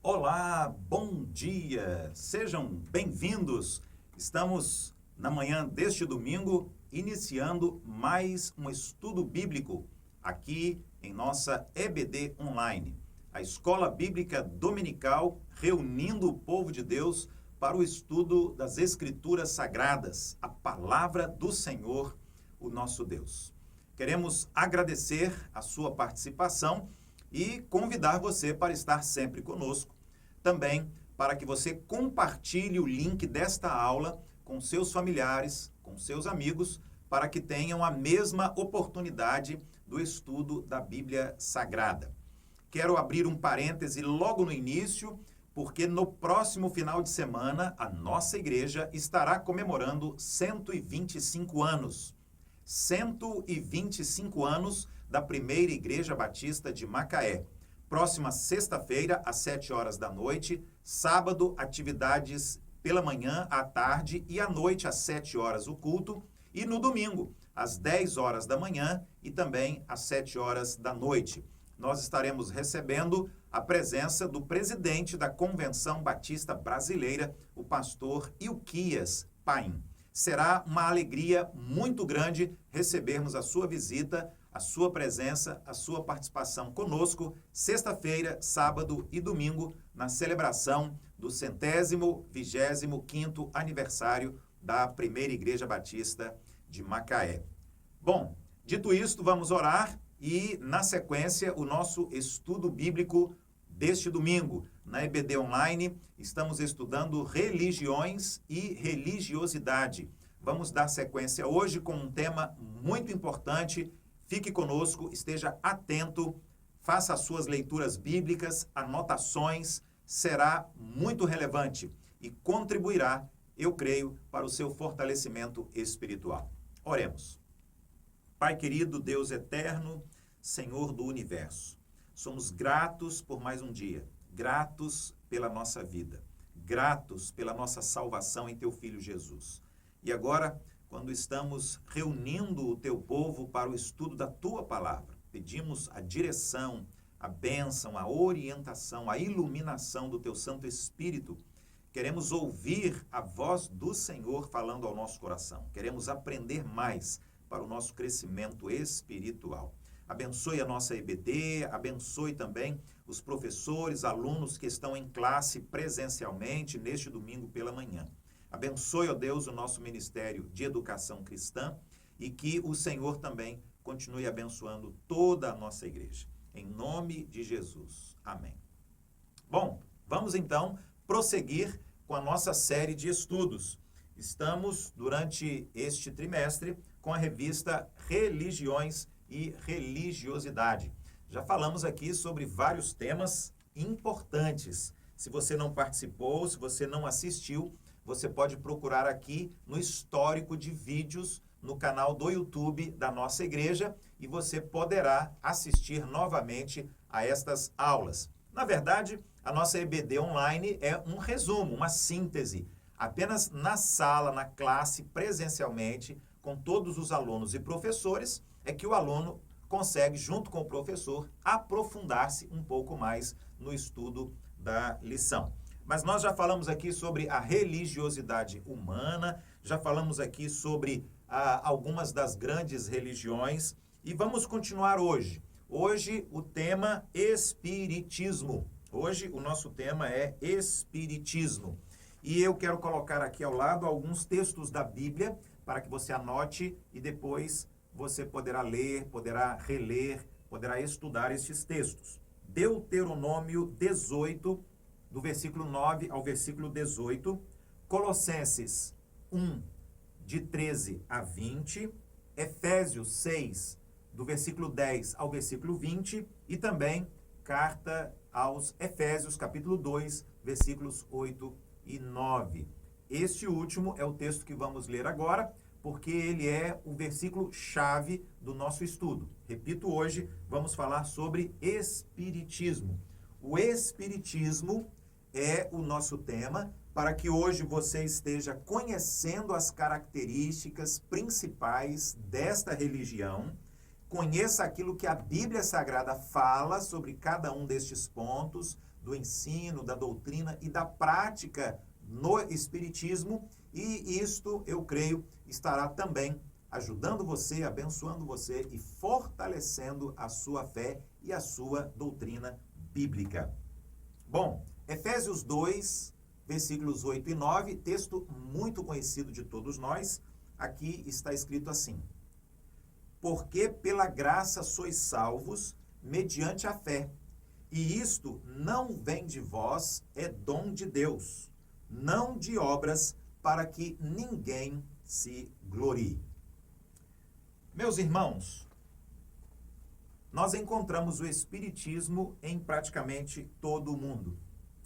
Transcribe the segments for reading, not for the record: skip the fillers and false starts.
Olá, bom dia, sejam bem-vindos. Estamos na manhã deste domingo iniciando mais um estudo bíblico aqui em nossa EBD Online, a Escola Bíblica Dominical reunindo o povo de Deus para o estudo das Escrituras Sagradas, a Palavra do Senhor, o nosso Deus. Queremos agradecer a sua participação e convidar você para estar sempre conosco. Também para que você compartilhe o link desta aula com seus familiares, com seus amigos, para que tenham a mesma oportunidade do estudo da Bíblia Sagrada. Quero abrir um parêntese logo no início, porque no próximo final de semana a nossa igreja estará comemorando 125 anos. 125 anos da primeira Igreja Batista de Macaé. Próxima sexta-feira, às 7 horas da noite, sábado, atividades pela manhã, à tarde e à noite, às 7 horas, o culto, e no domingo, às 10 horas da manhã e também às 7 horas da noite. Nós estaremos recebendo a presença do presidente da Convenção Batista Brasileira, o pastor Ilquias Paim. Será uma alegria muito grande recebermos a sua visita, a sua presença, a sua participação conosco, sexta-feira, sábado e domingo, na celebração do 125º aniversário da Primeira Igreja Batista de Macaé. Bom, dito isto, vamos orar e, na sequência, o nosso estudo bíblico deste domingo. Na EBD Online, estamos estudando religiões e religiosidade. Vamos dar sequência hoje com um tema muito importante. Fique conosco, esteja atento, faça as suas leituras bíblicas, anotações, será muito relevante e contribuirá, eu creio, para o seu fortalecimento espiritual. Oremos. Pai querido, Deus eterno, Senhor do universo, somos gratos por mais um dia, gratos pela nossa vida, gratos pela nossa salvação em Teu Filho Jesus. E agora, quando estamos reunindo o Teu povo para o estudo da Tua Palavra, pedimos a direção, a bênção, a orientação, a iluminação do Teu Santo Espírito. Queremos ouvir a voz do Senhor falando ao nosso coração. Queremos aprender mais para o nosso crescimento espiritual. Abençoe a nossa EBD, abençoe também os professores, alunos que estão em classe presencialmente neste domingo pela manhã. Abençoe, ó Deus, o nosso Ministério de Educação Cristã e que o Senhor também continue abençoando toda a nossa igreja. Em nome de Jesus. Amém. Bom, vamos então prosseguir com a nossa série de estudos. Estamos, durante este trimestre, com a revista Religiões e Religiosidade. Já falamos aqui sobre vários temas importantes. Se você não participou, se você não assistiu, você pode procurar aqui no histórico de vídeos no canal do YouTube da nossa igreja e você poderá assistir novamente a estas aulas. Na verdade, a nossa EBD Online é um resumo, uma síntese. Apenas na sala, na classe, presencialmente, com todos os alunos e professores, é que o aluno consegue, junto com o professor, aprofundar-se um pouco mais no estudo da lição. Mas nós já falamos aqui sobre a religiosidade humana, já falamos aqui sobre algumas das grandes religiões e vamos continuar hoje. Hoje o tema Espiritismo. Hoje o nosso tema é Espiritismo. E eu quero colocar aqui ao lado alguns textos da Bíblia para que você anote e depois você poderá ler, poderá reler, poderá estudar estes textos. Deuteronômio 18, do versículo 9 ao versículo 18, Colossenses 1, de 13 a 20, Efésios 6, do versículo 10 ao versículo 20, e também carta aos Efésios, capítulo 2, versículos 8 e 9. Este último é o texto que vamos ler agora, porque ele é o versículo-chave do nosso estudo. Repito, hoje vamos falar sobre Espiritismo. O Espiritismo é o nosso tema, para que hoje você esteja conhecendo as características principais desta religião, conheça aquilo que a Bíblia Sagrada fala sobre cada um destes pontos, do ensino, da doutrina e da prática no Espiritismo, e isto, eu creio, estará também ajudando você, abençoando você e fortalecendo a sua fé e a sua doutrina bíblica. Bom, Efésios 2, versículos 8 e 9, texto muito conhecido de todos nós, aqui está escrito assim: porque pela graça sois salvos, mediante a fé, e isto não vem de vós, é dom de Deus, não de obras, para que ninguém se glorie. Meus irmãos, nós encontramos o Espiritismo em praticamente todo o mundo.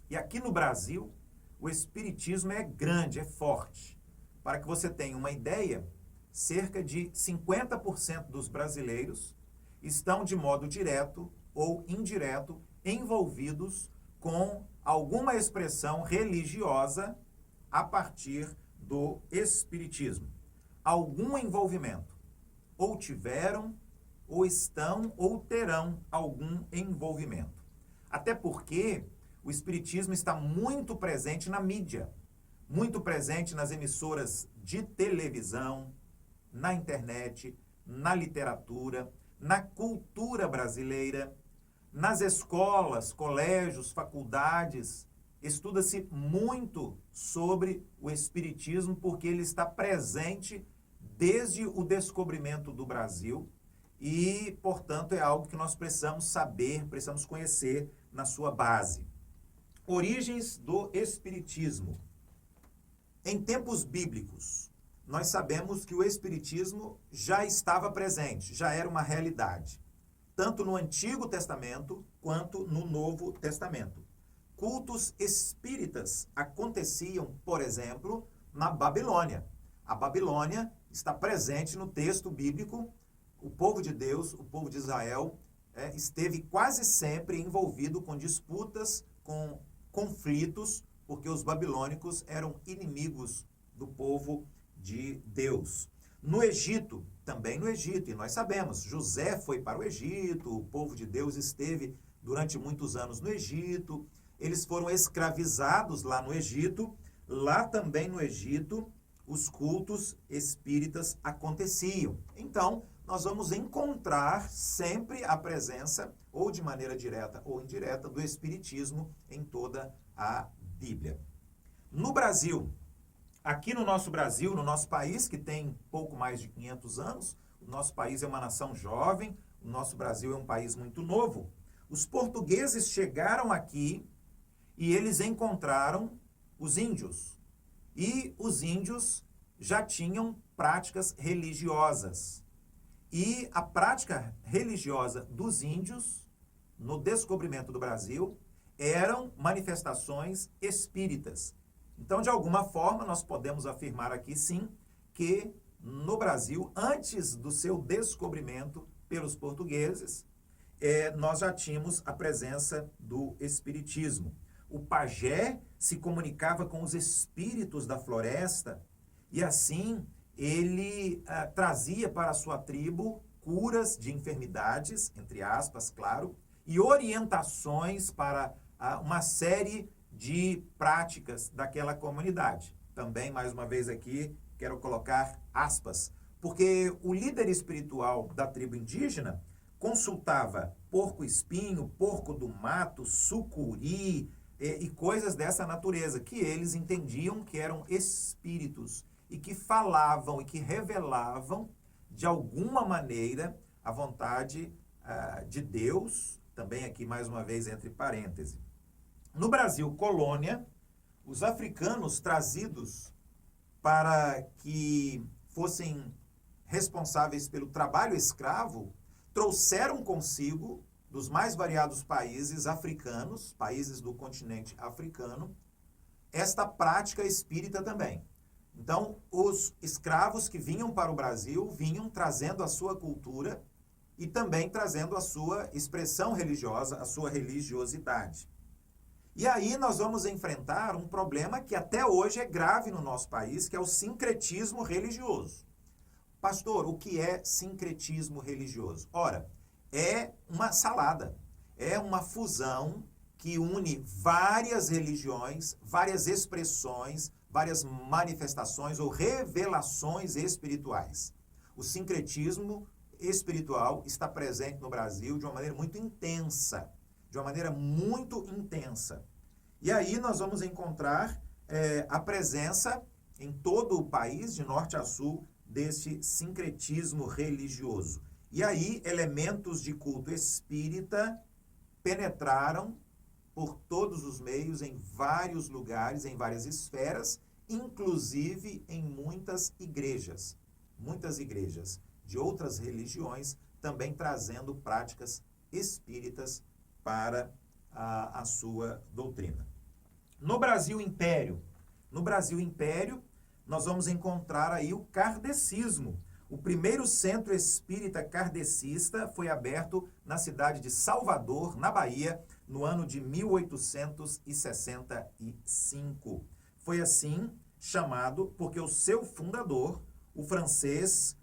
E aqui no Brasil, o Espiritismo é grande, é forte. Para que você tenha uma ideia, cerca de 50% dos brasileiros estão de modo direto ou indireto envolvidos com alguma expressão religiosa a partir do Espiritismo. Algum envolvimento. Ou tiveram, ou estão, ou terão algum envolvimento. Até porque o Espiritismo está muito presente na mídia, muito presente nas emissoras de televisão, na internet, na literatura, na cultura brasileira, nas escolas, colégios, faculdades. Estuda-se muito sobre o Espiritismo porque ele está presente desde o descobrimento do Brasil e, portanto, é algo que nós precisamos saber, precisamos conhecer na sua base. Origens do Espiritismo. Em tempos bíblicos, nós sabemos que o Espiritismo já estava presente, já era uma realidade, tanto no Antigo Testamento quanto no Novo Testamento. Cultos espíritas aconteciam, por exemplo, na Babilônia. A Babilônia está presente no texto bíblico. O povo de Deus, o povo de Israel, esteve quase sempre envolvido com disputas, com conflitos, porque os babilônicos eram inimigos do povo de Deus. No Egito, também no Egito, e nós sabemos, José foi para o Egito, o povo de Deus esteve durante muitos anos no Egito, eles foram escravizados lá no Egito, lá também no Egito, os cultos espíritas aconteciam. Então, nós vamos encontrar sempre a presença, ou de maneira direta ou indireta, do Espiritismo em toda a Bíblia. No Brasil, aqui no nosso Brasil, no nosso país, que tem pouco mais de 500 anos, o nosso país é uma nação jovem, o nosso Brasil é um país muito novo, os portugueses chegaram aqui e eles encontraram os índios. E os índios já tinham práticas religiosas. E a prática religiosa dos índios, no descobrimento do Brasil, eram manifestações espíritas. Então, de alguma forma, nós podemos afirmar aqui, sim, que no Brasil, antes do seu descobrimento pelos portugueses, nós já tínhamos a presença do espiritismo. O pajé se comunicava com os espíritos da floresta e, assim, ele trazia para a sua tribo curas de enfermidades, entre aspas, claro, e orientações para uma série de práticas daquela comunidade. Também, mais uma vez aqui, quero colocar aspas, porque o líder espiritual da tribo indígena consultava porco-espinho, porco do mato, sucuri e coisas dessa natureza, que eles entendiam que eram espíritos e que falavam e que revelavam, de alguma maneira, a vontade de Deus, também aqui mais uma vez entre parênteses. No Brasil, colônia, os africanos trazidos para que fossem responsáveis pelo trabalho escravo, trouxeram consigo, dos mais variados países africanos, países do continente africano, esta prática espírita também. Então, os escravos que vinham para o Brasil vinham trazendo a sua cultura e também trazendo a sua expressão religiosa, a sua religiosidade. E aí nós vamos enfrentar um problema que até hoje é grave no nosso país, que é o sincretismo religioso. Pastor, o que é sincretismo religioso? Ora, é uma salada, é uma fusão que une várias religiões, várias expressões, várias manifestações ou revelações espirituais. O sincretismo espiritual está presente no Brasil de uma maneira muito intensa, E aí nós vamos encontrar a presença em todo o país, de norte a sul, deste sincretismo religioso. E aí elementos de culto espírita penetraram por todos os meios, em vários lugares, em várias esferas, inclusive em muitas igrejas de outras religiões, também trazendo práticas espíritas para a sua doutrina. No Brasil Império, nós vamos encontrar aí o kardecismo. O primeiro centro espírita kardecista foi aberto na cidade de Salvador, na Bahia, no ano de 1865. Foi assim chamado porque o seu fundador, o francês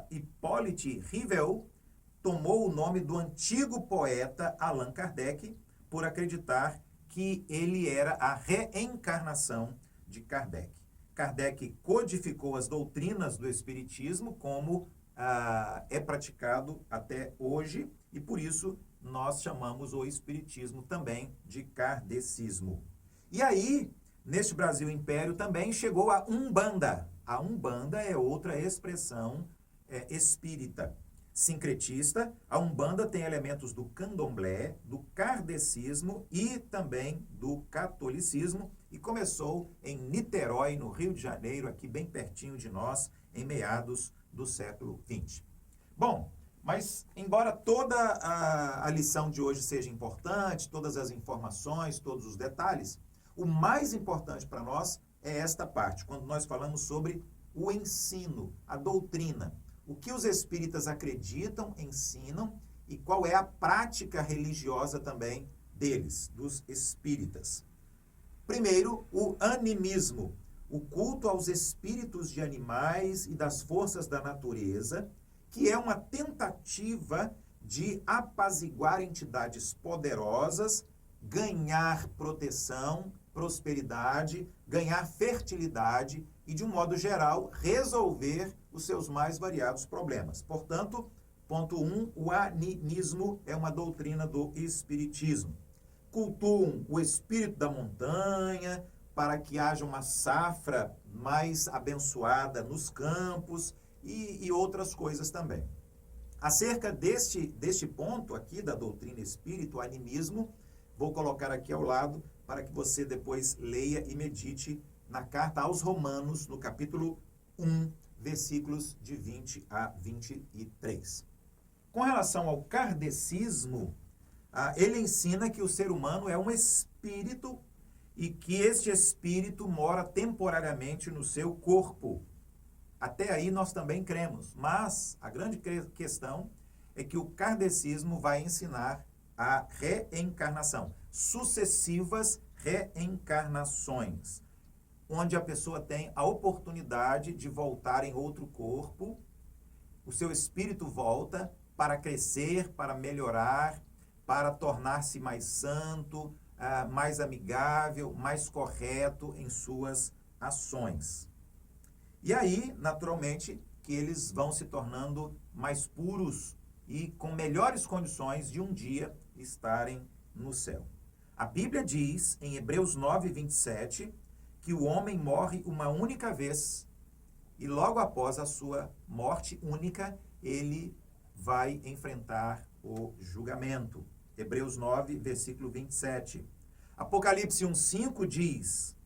Hippolyte Rivel, tomou o nome do antigo poeta Allan Kardec por acreditar que ele era a reencarnação de Kardec. Kardec codificou as doutrinas do Espiritismo como é praticado até hoje, e por isso nós chamamos o Espiritismo também de kardecismo. E aí, neste Brasil Império também chegou a Umbanda. A Umbanda é outra expressão espírita. Sincretista, a Umbanda tem elementos do candomblé, do kardecismo e também do catolicismo, e começou em Niterói, no Rio de Janeiro, aqui bem pertinho de nós, em meados do século XX. Bom, mas embora toda a lição de hoje seja importante, todas as informações, todos os detalhes, o mais importante para nós é esta parte, quando nós falamos sobre o ensino, a doutrina. O que os espíritas acreditam, ensinam, e qual é a prática religiosa também deles, dos espíritas. Primeiro, o animismo, o culto aos espíritos de animais e das forças da natureza, que é uma tentativa de apaziguar entidades poderosas, ganhar proteção, prosperidade, ganhar fertilidade e, de um modo geral, resolver os seus mais variados problemas. Portanto, ponto 1, o animismo é uma doutrina do espiritismo. Cultuam o espírito da montanha para que haja uma safra mais abençoada nos campos e outras coisas também. Acerca deste ponto aqui da doutrina espírita, o animismo, vou colocar aqui ao lado para que você depois leia e medite na carta aos Romanos, no capítulo 1, versículos de 20 a 23. Com relação ao kardecismo, ele ensina que o ser humano é um espírito e que este espírito mora temporariamente no seu corpo. Até aí nós também cremos, mas a grande questão é que o kardecismo vai ensinar a reencarnação, sucessivas reencarnações, onde a pessoa tem a oportunidade de voltar em outro corpo, o seu espírito volta para crescer, para melhorar, para tornar-se mais santo, mais amigável, mais correto em suas ações. E aí, naturalmente, que eles vão se tornando mais puros e com melhores condições de um dia estarem no céu. A Bíblia diz, em Hebreus 9, 27, que o homem morre uma única vez e logo após a sua morte única, ele vai enfrentar o julgamento. Hebreus 9, versículo 27. Apocalipse 1:5 diz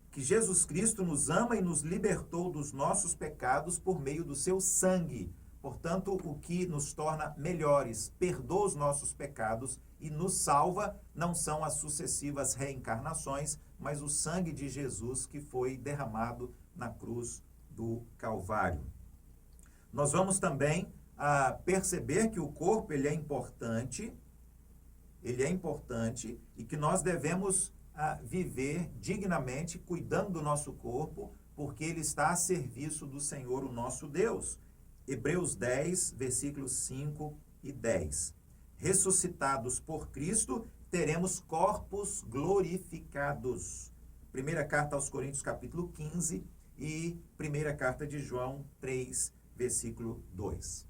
que Jesus Cristo nos ama e nos libertou dos nossos pecados por meio do seu sangue. Portanto, o que nos torna melhores, perdoa os nossos pecados e nos salva, não são as sucessivas reencarnações, mas o sangue de Jesus que foi derramado na cruz do Calvário. Nós vamos também perceber que o corpo ele é importante e que nós devemos viver dignamente, cuidando do nosso corpo, porque ele está a serviço do Senhor, o nosso Deus. Hebreus 10, versículos 5 e 10. Ressuscitados por Cristo, teremos corpos glorificados. Primeira carta aos Coríntios, capítulo 15, e primeira carta de João 3, versículo 2.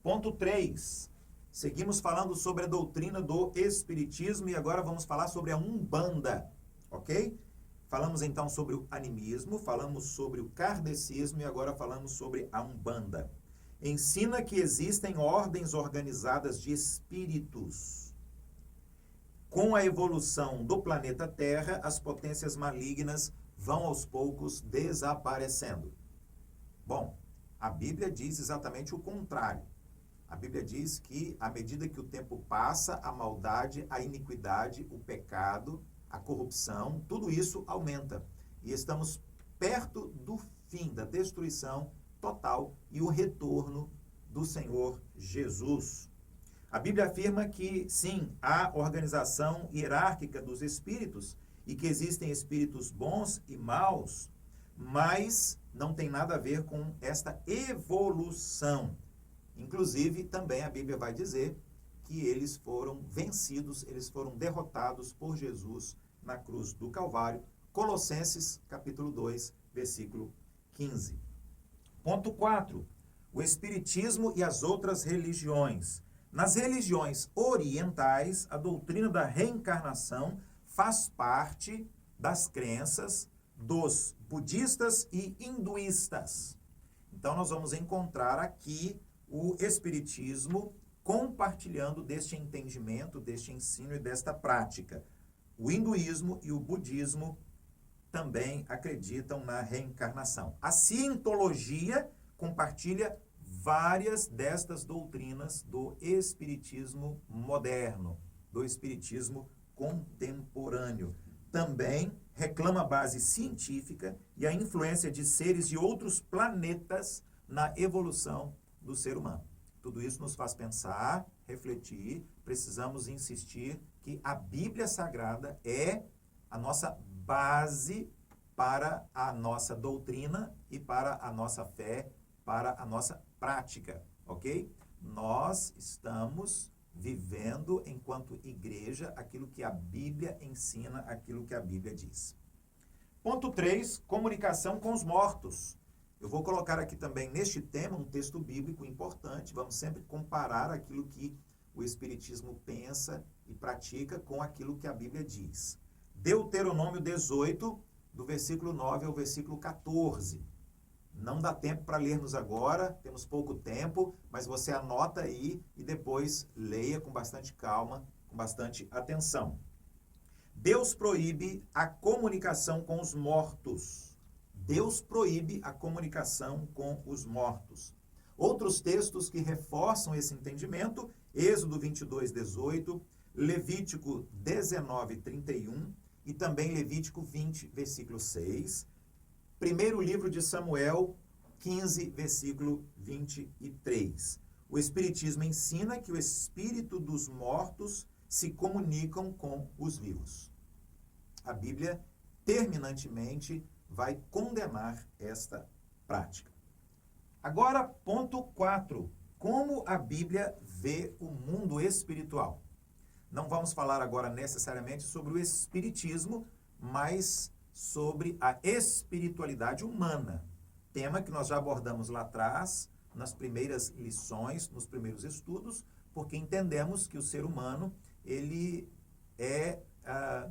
Ponto 3. Seguimos falando sobre a doutrina do Espiritismo e agora vamos falar sobre a Umbanda, ok? Falamos então sobre o animismo, falamos sobre o kardecismo e agora falamos sobre a Umbanda. Ensina que existem ordens organizadas de espíritos. Com a evolução do planeta Terra, as potências malignas vão aos poucos desaparecendo. Bom, a Bíblia diz exatamente o contrário. A Bíblia diz que, à medida que o tempo passa, a maldade, a iniquidade, o pecado, a corrupção, tudo isso aumenta. E estamos perto do fim, da destruição total e o retorno do Senhor Jesus. A Bíblia afirma que, sim, há organização hierárquica dos espíritos e que existem espíritos bons e maus, mas não tem nada a ver com esta evolução. Inclusive, também a Bíblia vai dizer que eles foram vencidos, eles foram derrotados por Jesus na cruz do Calvário. Colossenses, capítulo 2, versículo 15. Ponto 4. O Espiritismo e as outras religiões. Nas religiões orientais, a doutrina da reencarnação faz parte das crenças dos budistas e hinduístas. Então, nós vamos encontrar aqui o Espiritismo compartilhando deste entendimento, deste ensino e desta prática. O hinduísmo e o budismo também acreditam na reencarnação. A cientologia compartilha várias destas doutrinas do espiritismo moderno, do espiritismo contemporâneo. Também reclama a base científica e a influência de seres de outros planetas na evolução do ser humano. Tudo isso nos faz pensar, refletir, precisamos insistir que a Bíblia Sagrada é a nossa base para a nossa doutrina e para a nossa fé, para a nossa prática, ok? Nós estamos vivendo, enquanto igreja, aquilo que a Bíblia ensina, aquilo que a Bíblia diz. Ponto 3, comunicação com os mortos. Eu vou colocar aqui também, neste tema, um texto bíblico importante. Vamos sempre comparar aquilo que o Espiritismo pensa e pratica com aquilo que a Bíblia diz. Deuteronômio 18, do versículo 9 ao versículo 14. Não dá tempo para lermos agora, temos pouco tempo, mas você anota aí e depois leia com bastante calma, com bastante atenção. Deus proíbe a comunicação com os mortos. Deus proíbe a comunicação com os mortos. Outros textos que reforçam esse entendimento, Êxodo 22, 18, Levítico 19, 31 e também Levítico 20, versículo 6. Primeiro livro de Samuel, 15, versículo 23. O Espiritismo ensina que o espírito dos mortos se comunicam com os vivos. A Bíblia, terminantemente, vai condenar esta prática. Agora, ponto 4. Como a Bíblia vê o mundo espiritual? Não vamos falar agora necessariamente sobre o espiritismo, mas sobre a espiritualidade humana. Tema que nós já abordamos lá atrás, nas primeiras lições, nos primeiros estudos, porque entendemos que o ser humano, ele é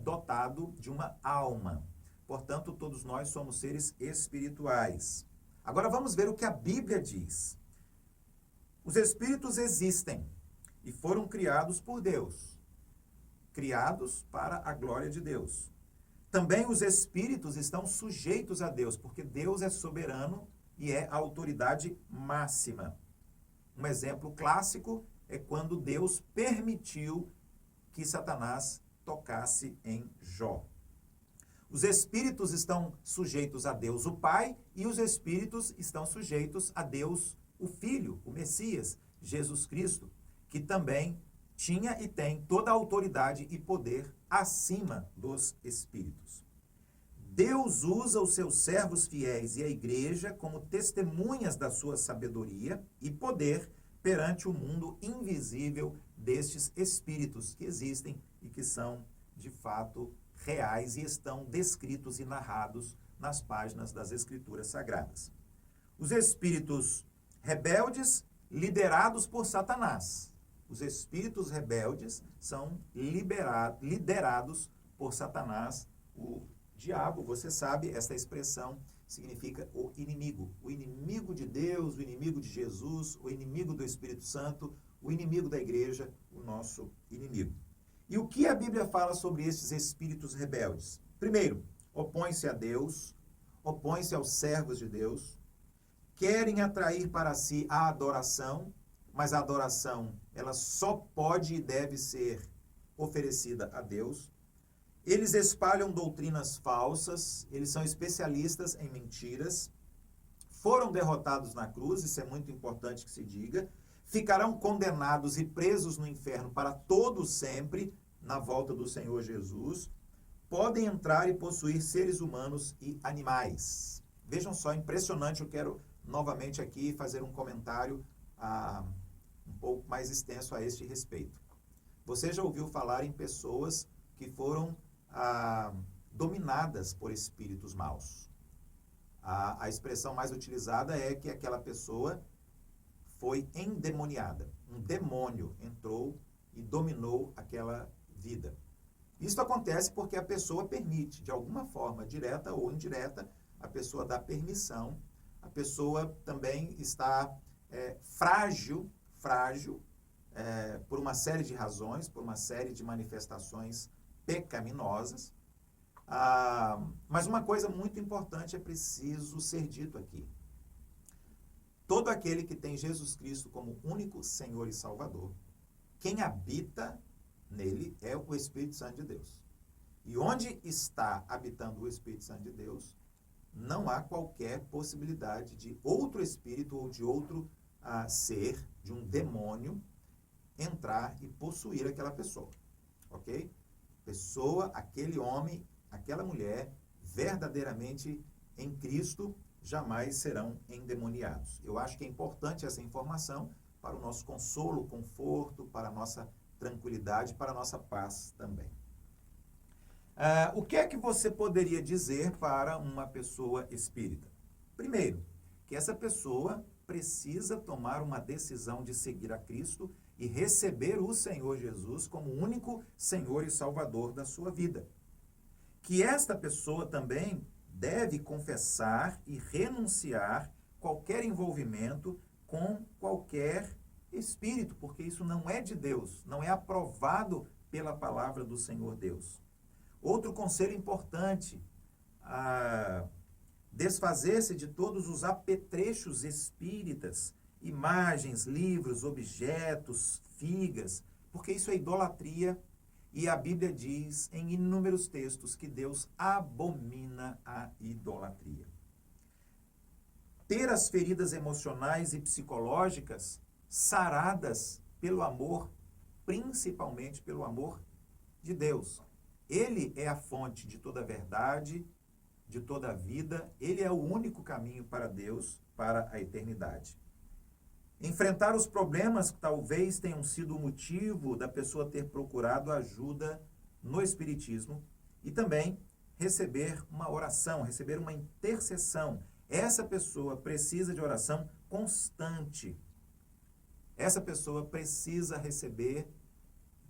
dotado de uma alma. Portanto, todos nós somos seres espirituais. Agora vamos ver o que a Bíblia diz. Os espíritos existem e foram criados por Deus. Criados para a glória de Deus. Também os espíritos estão sujeitos a Deus, porque Deus é soberano e é a autoridade máxima. Um exemplo clássico é quando Deus permitiu que Satanás tocasse em Jó. Os espíritos estão sujeitos a Deus, o Pai, e os espíritos estão sujeitos a Deus, o Filho, o Messias, Jesus Cristo, que também tinha e tem toda a autoridade e poder acima dos espíritos. Deus usa os seus servos fiéis e a igreja como testemunhas da sua sabedoria e poder perante o mundo invisível destes espíritos que existem e que são, de fato, reais e estão descritos e narrados nas páginas das Escrituras Sagradas. Os espíritos rebeldes, liderados por Satanás. Os espíritos rebeldes são liderados por Satanás, o diabo. Você sabe, essa expressão significa o inimigo de Deus, o inimigo de Jesus, o inimigo do Espírito Santo, o inimigo da igreja, o nosso inimigo. E o que a Bíblia fala sobre esses espíritos rebeldes? Primeiro, opõem-se a Deus, opõem-se aos servos de Deus, querem atrair para si a adoração, mas a adoração ela só pode e deve ser oferecida a Deus. Eles espalham doutrinas falsas, eles são especialistas em mentiras, foram derrotados na cruz, isso é muito importante que se diga, ficarão condenados e presos no inferno para todo sempre, na volta do Senhor Jesus, podem entrar e possuir seres humanos e animais. Vejam só, impressionante, eu quero novamente aqui fazer um comentário um pouco mais extenso a este respeito. Você já ouviu falar em pessoas que foram dominadas por espíritos maus? A expressão mais utilizada é que aquela pessoa foi endemoniada. Um demônio entrou e dominou aquela vida. Isso acontece porque a pessoa permite, de alguma forma, direta ou indireta, a pessoa dá permissão, a pessoa também está frágil, por uma série de razões, por uma série de manifestações pecaminosas. Mas uma coisa muito importante é preciso ser dito aqui. Todo aquele que tem Jesus Cristo como único Senhor e Salvador, quem habita nele é o Espírito Santo de Deus. E onde está habitando o Espírito Santo de Deus, não há qualquer possibilidade de outro espírito ou de outro ser, de um demônio, entrar e possuir aquela pessoa. Ok? Pessoa, aquele homem, aquela mulher, verdadeiramente em Cristo, jamais serão endemoniados. Eu acho que é importante essa informação para o nosso consolo, conforto, para a nossa tranquilidade, para a nossa paz também. O que é que você poderia dizer para uma pessoa espírita? Primeiro, que essa pessoa precisa tomar uma decisão de seguir a Cristo e receber o Senhor Jesus como único Senhor e Salvador da sua vida. Que esta pessoa também deve confessar e renunciar qualquer envolvimento com qualquer espírito, porque isso não é de Deus, não é aprovado pela palavra do Senhor Deus. Outro conselho importante, desfazer-se de todos os apetrechos espíritas, imagens, livros, objetos, figas, porque isso é idolatria e a Bíblia diz em inúmeros textos que Deus abomina a idolatria. Ter as feridas emocionais e psicológicas saradas pelo amor, principalmente pelo amor de Deus. Ele é a fonte de toda a verdade, de toda a vida. Ele é o único caminho para Deus, para a eternidade. Enfrentar os problemas que talvez tenham sido o motivo da pessoa ter procurado ajuda no Espiritismo e também receber uma oração, receber uma intercessão. Essa pessoa precisa de oração constante. Essa pessoa precisa receber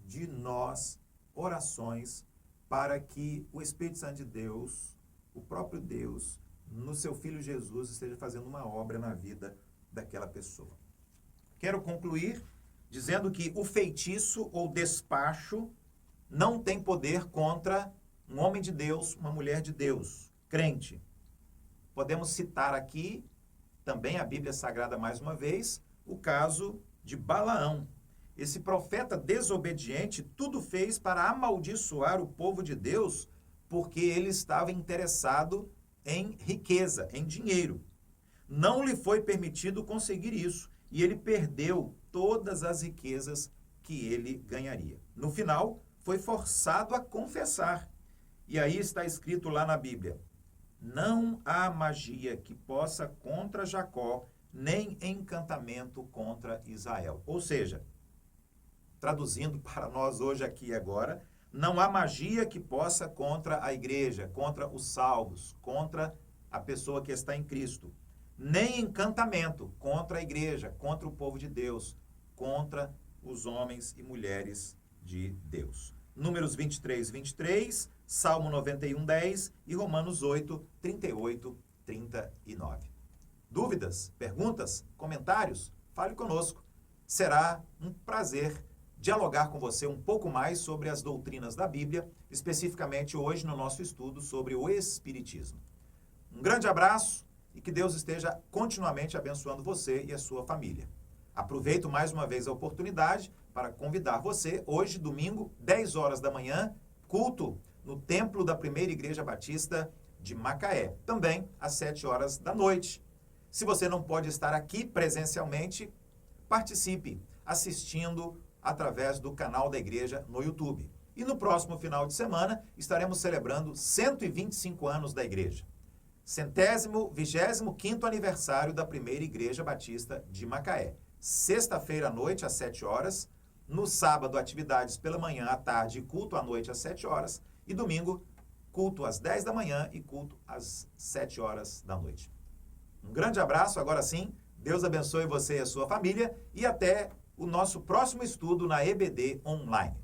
de nós orações para que o Espírito Santo de Deus, o próprio Deus, no seu Filho Jesus, esteja fazendo uma obra na vida daquela pessoa. Quero concluir dizendo que o feitiço ou despacho não tem poder contra um homem de Deus, uma mulher de Deus, crente. Podemos citar aqui, também a Bíblia Sagrada mais uma vez, o caso de Balaão. Esse profeta desobediente tudo fez para amaldiçoar o povo de Deus porque ele estava interessado em riqueza, em dinheiro. Não lhe foi permitido conseguir isso e ele perdeu todas as riquezas que ele ganharia. No final, foi forçado a confessar. E aí está escrito lá na Bíblia: não há magia que possa contra Jacó, nem encantamento contra Israel. Ou seja, traduzindo para nós hoje aqui e agora, Não há magia que possa contra a igreja, contra os salvos, contra a pessoa que está em Cristo. Nem encantamento contra a igreja, contra o povo de Deus, contra os homens e mulheres de Deus. Números 23, 23, Salmo 91, 10 e Romanos 8, 38, 39. Dúvidas, perguntas, comentários? Fale conosco. Será um prazer dialogar com você um pouco mais sobre as doutrinas da Bíblia, especificamente hoje no nosso estudo sobre o Espiritismo. Um grande abraço e que Deus esteja continuamente abençoando você e a sua família. Aproveito mais uma vez a oportunidade para convidar você, hoje, domingo, 10 horas da manhã, culto no Templo da Primeira Igreja Batista de Macaé. Também às 7 horas da noite. Se você não pode estar aqui presencialmente, participe assistindo através do canal da igreja no YouTube. E no próximo final de semana estaremos celebrando 125 anos da igreja. 125º aniversário da Primeira Igreja Batista de Macaé. Sexta-feira à noite, às 7 horas. No sábado, atividades pela manhã, à tarde, culto à noite, às 7 horas. E domingo, culto às 10 da manhã e culto às 7 horas da noite. Um grande abraço, agora sim. Deus abençoe você e a sua família. E até o nosso próximo estudo na EBD Online.